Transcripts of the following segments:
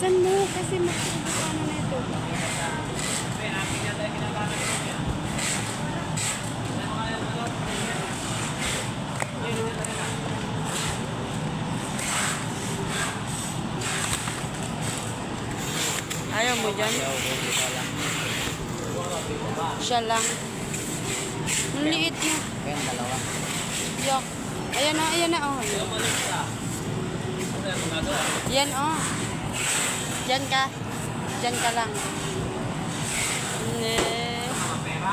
Bilisan mo kasi magsubo ano na ito. Ayaw mo dyan? Siya lang. Ang liit niya. Kaya dalawa. Yak. Ayan na, oh. Yan, oh. Diyan ka. Diyan ka lang.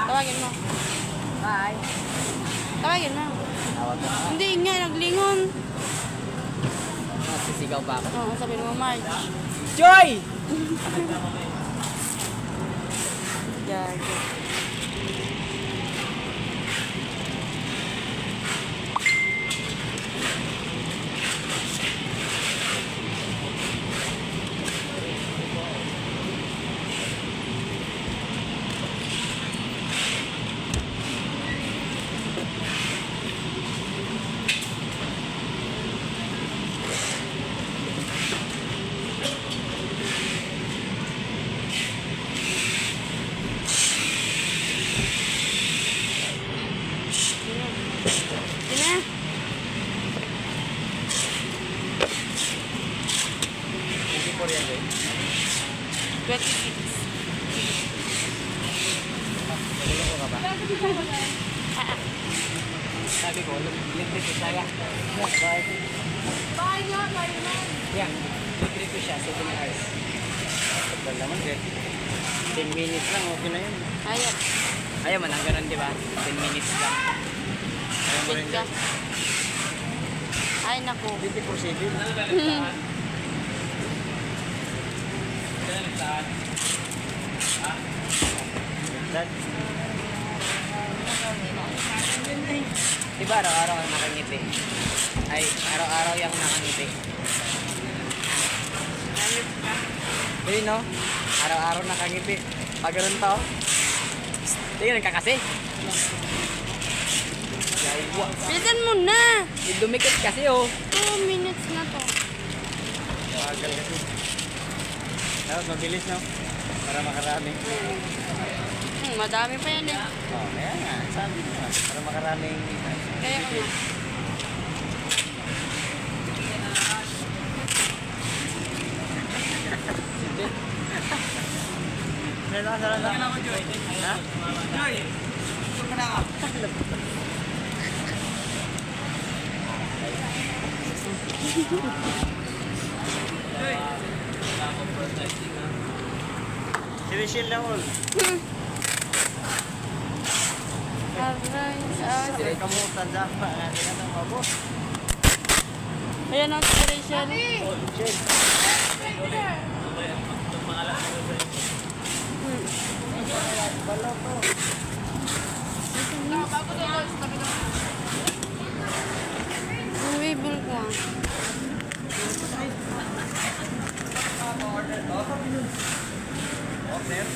Tawagin mo. Bye. Tawagin mo. Tawag mo. Hindi nga, naglingon. Sisigaw pa ako. Oo, sabihin mo, Marge. Joy! Gago. Ina. Hindi po yan, Joy. 26. Nagulo ko ka ba? Sabi ko, libre ko siya. Bye. Bye nga, bye naman. Yan, libre ko siya, 7 hours. Tagal naman, Joy. 10 minutes lang, okay na yun. Ayaw. Ayaw man, ang ganun, di ba? 10 minutes lang. Ayaw mo rin, Ka. Joy. Ay, naku. 24/7. Diba araw-araw ang nakangiti? Ay, araw-araw yung nakangiti. Yun no? Araw-araw nakangiti. Pag ganun to, tingnan ka kasi. Yaiwa. Bilisan mo na. Dumikit kasi oh. 2 minutes na to. Bagal kasi. Dapat mabilis no? Para makarami. Madami pa yan eh. Oh, kaya nga. Sabi ko nga. Para makaraming... Kaya ko nga. Nalasaran lang ako, Joy. Ha? Joy! Ito ka na ako. Joy! Sinisil na all. Aray. Sila kamutan dapat. Hindi na nang mabot. Ayan ang inspiration. Joy. Balaw to. Uwibol ko ah. Order.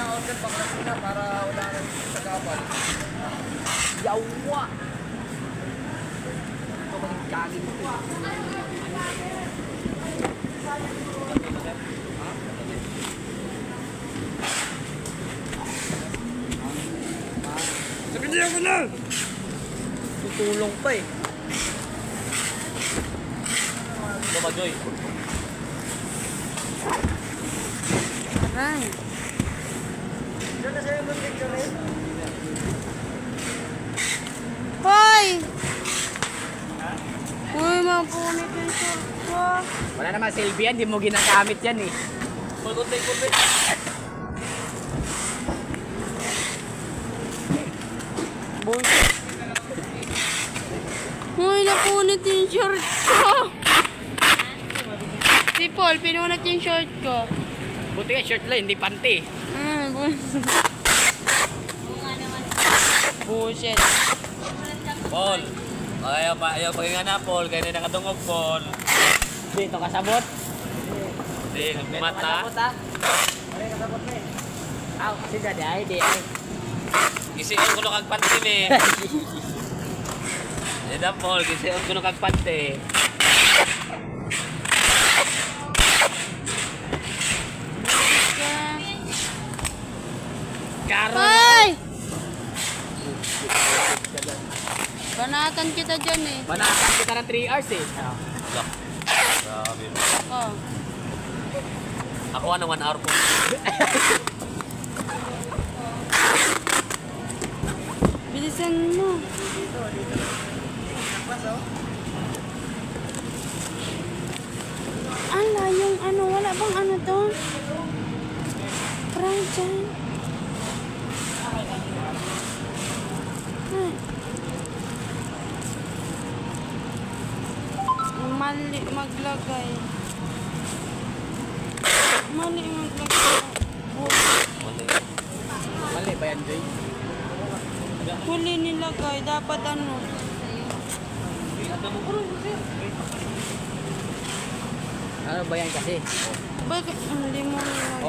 Order pa kasi na para wala nang sa kapal. Yawa! Ito ba yung kagin mo? Sabi niya ako na! Tutulong pa eh. Ito ba, Joy? Aray. Diyan na sa'yo yung picture eh. Hoy! Uy, mapunit yung short ko. Wala naman silbi yan, di mo ginagamit yan eh. Pagod-pagod. Bullshit. Uy, napunit yung short ko. Si Paul, pinunat yung short ko. Buti nga shirt lang, hindi panty. Bullshit. Paul, ayaw pahinga na, Paul. Kaya na nakadungog, Paul. Dito kasabot. Hindi, mata. Kasabot ah. Ano yung kasabot na eh? Aw, si Daddy ay di ay. Gisiyon ko nung kagpantin eh. Hindi na, Paul. Gisiyon ko nung kagpantin. Banatan kita dyan eh. Banatan kita ng 3 hours eh. Ano? Lock. Grabe. Oh. Ako ng 1 hour po. Bilisan mo. Ala, yung ano, wala bang ano to? Prank dyan. Ay. Mali maglagay. Mali maglagay. Mali ba yan, Joy? Huli nilagay. Dapat ano. Ano ba yan kasi? Bakit hindi mo nilagay?